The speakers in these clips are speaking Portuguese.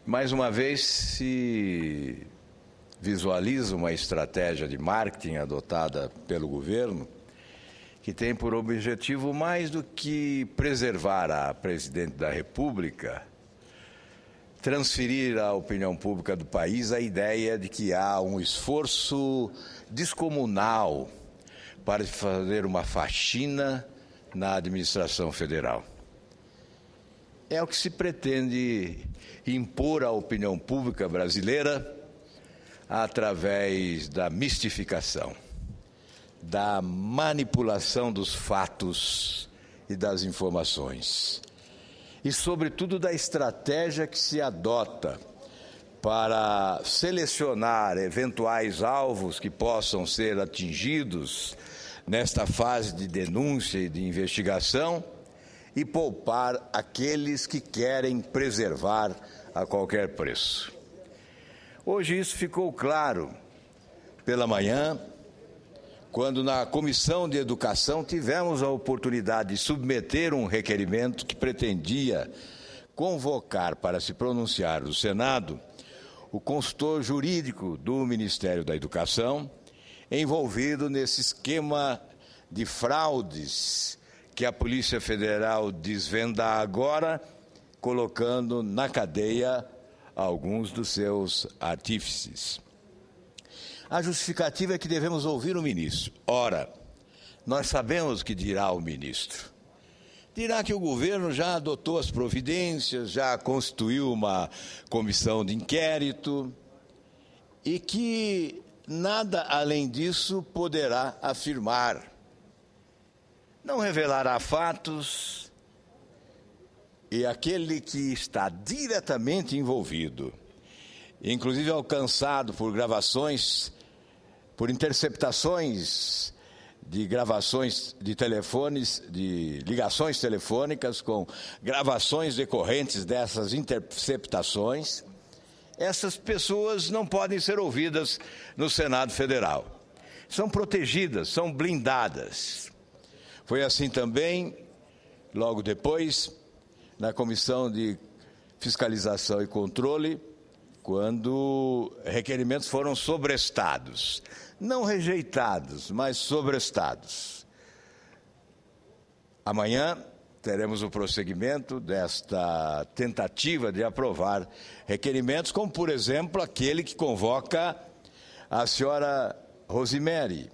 Mais uma vez se visualiza uma estratégia de marketing adotada pelo governo que tem por objetivo, mais do que preservar a presidente da República, transferir à opinião pública do país a ideia de que há um esforço descomunal para fazer uma faxina na administração federal. É o que se pretende impor à opinião pública brasileira através da mistificação, da manipulação dos fatos e das informações, e, sobretudo, da estratégia que se adota para selecionar eventuais alvos que possam ser atingidos nesta fase de denúncia e de investigação e poupar aqueles que querem preservar a qualquer preço. Hoje isso ficou claro pela manhã, quando na Comissão de Educação tivemos a oportunidade de submeter um requerimento que pretendia convocar para se pronunciar no Senado o consultor jurídico do Ministério da Educação, envolvido nesse esquema de fraudes que a Polícia Federal desvenda agora, colocando na cadeia alguns dos seus artífices. A justificativa é que devemos ouvir o ministro. Ora, nós sabemos que dirá o ministro. Dirá que o governo já adotou as providências, já constituiu uma comissão de inquérito e que nada além disso poderá afirmar. Não revelará fatos e aquele que está diretamente envolvido, inclusive alcançado por gravações, por interceptações de gravações de telefones, de ligações telefônicas com gravações decorrentes dessas interceptações, essas pessoas não podem ser ouvidas no Senado Federal. São protegidas, são blindadas. Foi assim também, logo depois, na Comissão de Fiscalização e Controle, quando requerimentos foram sobrestados. Não rejeitados, mas sobrestados. Amanhã teremos o prosseguimento desta tentativa de aprovar requerimentos, como, por exemplo, aquele que convoca a senhora Rosemary,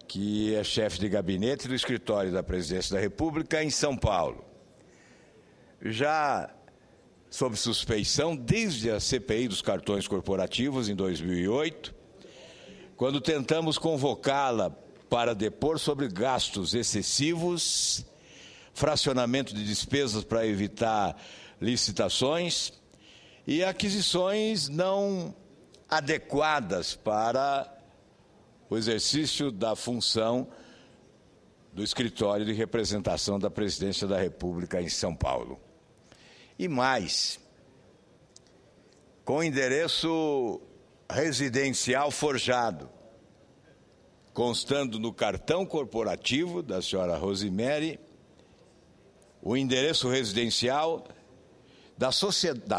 que é chefe de gabinete do escritório da Presidência da República em São Paulo. Já sob suspeição desde a CPI dos cartões corporativos em 2008, quando tentamos convocá-la para depor sobre gastos excessivos, fracionamento de despesas para evitar licitações e aquisições não adequadas para o exercício da função do escritório de representação da Presidência da República em São Paulo. E mais, com endereço residencial forjado, constando no cartão corporativo da senhora Rosemary, o endereço residencial da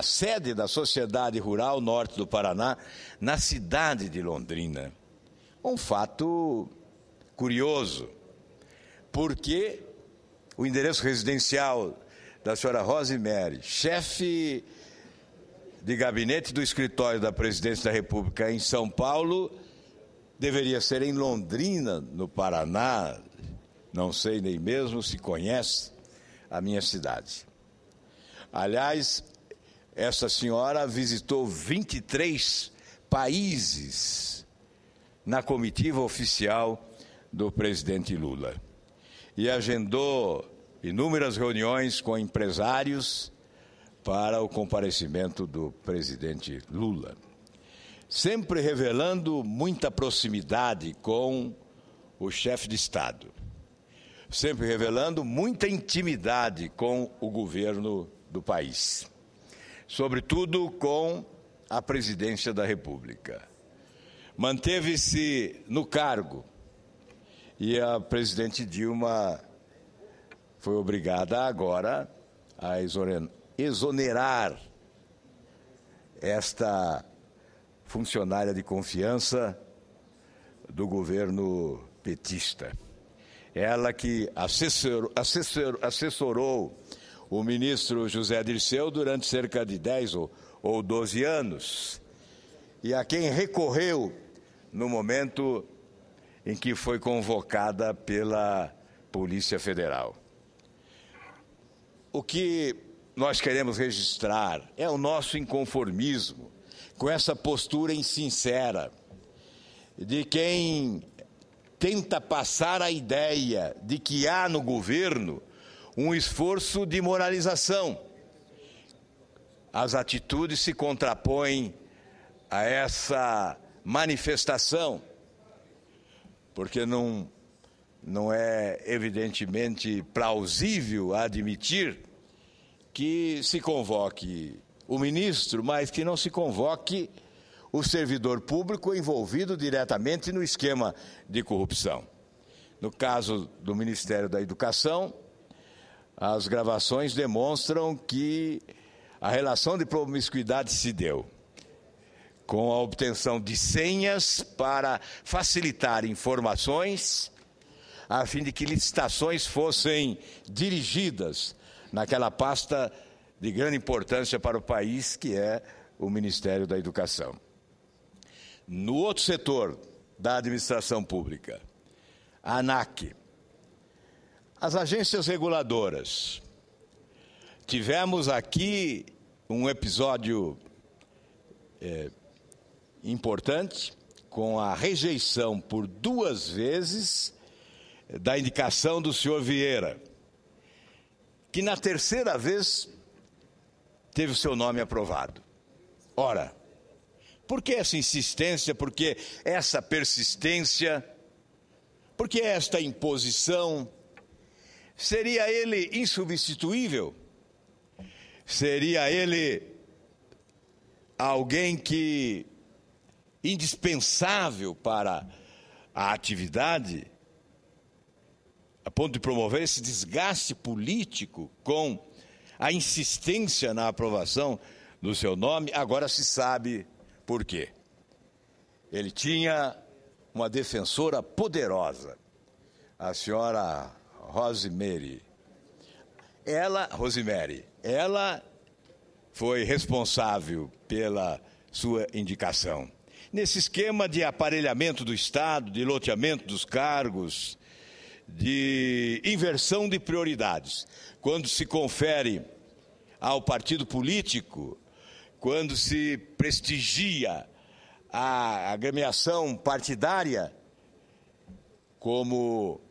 sede da Sociedade Rural Norte do Paraná, na cidade de Londrina. Um fato curioso, porque o endereço residencial da senhora Rosemary, chefe de gabinete do escritório da Presidência da República em São Paulo, deveria ser em Londrina, no Paraná. Não sei nem mesmo se conhece a minha cidade. Aliás, essa senhora visitou 23 países na comitiva oficial do presidente Lula e agendou inúmeras reuniões com empresários para o comparecimento do presidente Lula, sempre revelando muita proximidade com o chefe de Estado, sempre revelando muita intimidade com o governo do país, sobretudo com a presidência da República. Manteve-se no cargo e a presidente Dilma foi obrigada agora a exonerar esta funcionária de confiança do governo petista. Ela que assessorou o ministro José Dirceu durante cerca de 10 ou 12 anos, e a quem recorreu no momento em que foi convocada pela Polícia Federal. O que nós queremos registrar é o nosso inconformismo com essa postura insincera de quem tenta passar a ideia de que há no governo um esforço de moralização. As atitudes se contrapõem a essa manifestação, porque não é evidentemente plausível admitir que se convoque o ministro, mas que não se convoque o servidor público envolvido diretamente no esquema de corrupção. No caso do Ministério da Educação, as gravações demonstram que a relação de promiscuidade se deu com a obtenção de senhas para facilitar informações, a fim de que licitações fossem dirigidas naquela pasta de grande importância para o país, que é o Ministério da Educação. No outro setor da administração pública, a ANAC, as agências reguladoras. Tivemos aqui um episódio importante, com a rejeição por 2 vezes da indicação do senhor Vieira, que na 3ª vez teve o seu nome aprovado. Ora, por que essa insistência, por que essa persistência, por que esta imposição? Seria ele insubstituível? Seria ele alguém que indispensável para a atividade, a ponto de promover esse desgaste político com a insistência na aprovação do seu nome? Agora se sabe por quê. Ele tinha uma defensora poderosa, a senhora Rosemary. Ela foi responsável pela sua indicação. Nesse esquema de aparelhamento do Estado, de loteamento dos cargos, de inversão de prioridades, quando se confere ao partido político, quando se prestigia a agremiação partidária como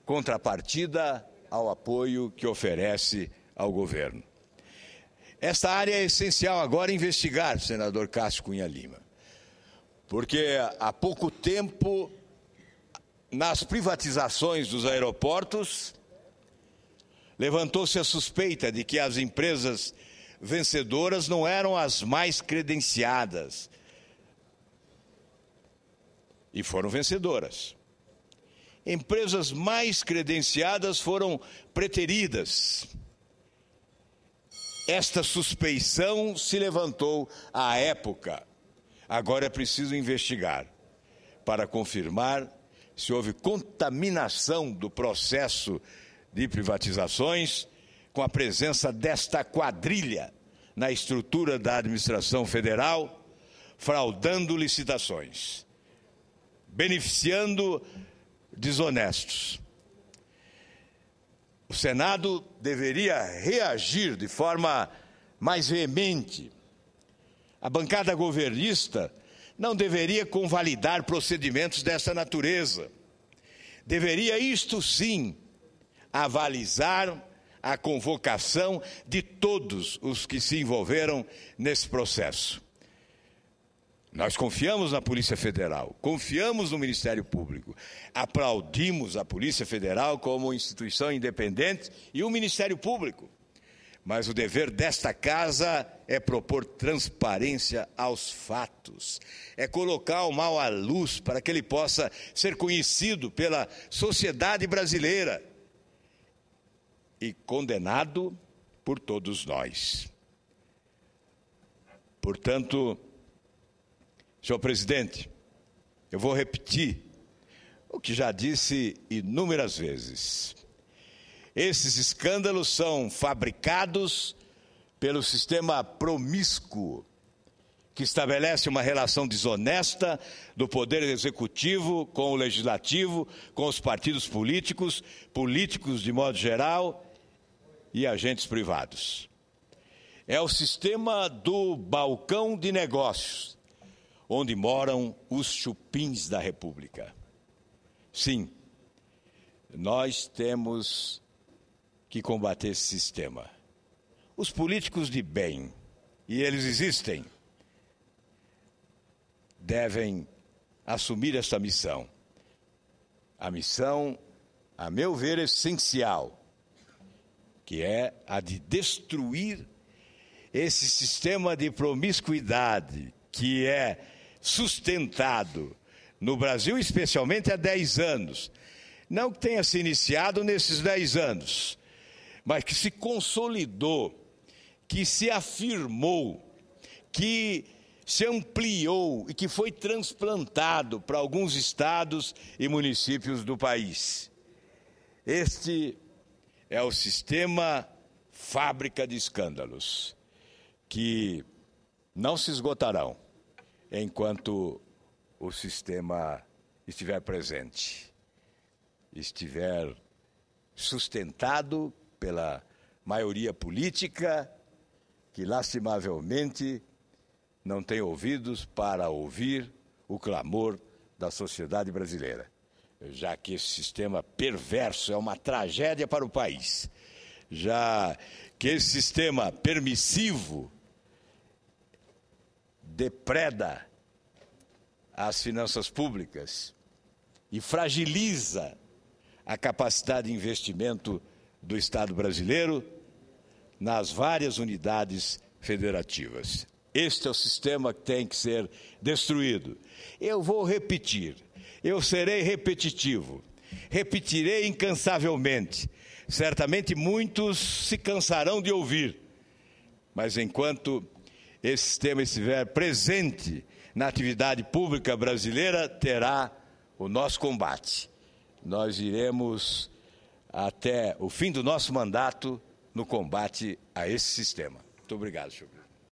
contrapartida ao apoio que oferece ao governo. Esta área é essencial agora investigar, senador Cássio Cunha Lima, porque há pouco tempo, nas privatizações dos aeroportos, levantou-se a suspeita de que as empresas vencedoras não eram as mais credenciadas. E foram vencedoras. Empresas mais credenciadas foram preteridas. Esta suspeição se levantou à época. Agora é preciso investigar para confirmar se houve contaminação do processo de privatizações com a presença desta quadrilha na estrutura da administração federal, fraudando licitações, beneficiando desonestos. O Senado deveria reagir de forma mais veemente. A bancada governista não deveria convalidar procedimentos dessa natureza. Deveria, isto sim, avalizar a convocação de todos os que se envolveram nesse processo. Nós confiamos na Polícia Federal, confiamos no Ministério Público, aplaudimos a Polícia Federal como instituição independente e o Ministério Público. Mas o dever desta casa é propor transparência aos fatos, é colocar o mal à luz para que ele possa ser conhecido pela sociedade brasileira e condenado por todos nós. Portanto, senhor presidente, eu vou repetir o que já disse inúmeras vezes. Esses escândalos são fabricados pelo sistema promíscuo, que estabelece uma relação desonesta do poder executivo com o legislativo, com os partidos políticos, políticos de modo geral e agentes privados. É o sistema do balcão de negócios, onde moram os chupins da República. Sim, nós temos que combater esse sistema. Os políticos de bem, e eles existem, devem assumir esta missão. A missão, a meu ver, essencial, que é a de destruir esse sistema de promiscuidade que é sustentado no Brasil, especialmente há 10 anos. Não que tenha se iniciado nesses 10 anos, mas que se consolidou, que se afirmou, que se ampliou e que foi transplantado para alguns estados e municípios do país. Este é o sistema fábrica de escândalos, que não se esgotarão enquanto o sistema estiver presente, estiver sustentado pela maioria política, que lastimavelmente não tem ouvidos para ouvir o clamor da sociedade brasileira, já que esse sistema perverso é uma tragédia para o país, já que esse sistema permissivo depreda as finanças públicas e fragiliza a capacidade de investimento do Estado brasileiro nas várias unidades federativas. Este é o sistema que tem que ser destruído. Eu vou repetir, eu serei repetitivo, repetirei incansavelmente. Certamente muitos se cansarão de ouvir, mas enquanto esse sistema estiver presente na atividade pública brasileira, terá o nosso combate. Nós iremos até o fim do nosso mandato no combate a esse sistema. Muito obrigado, senhor presidente.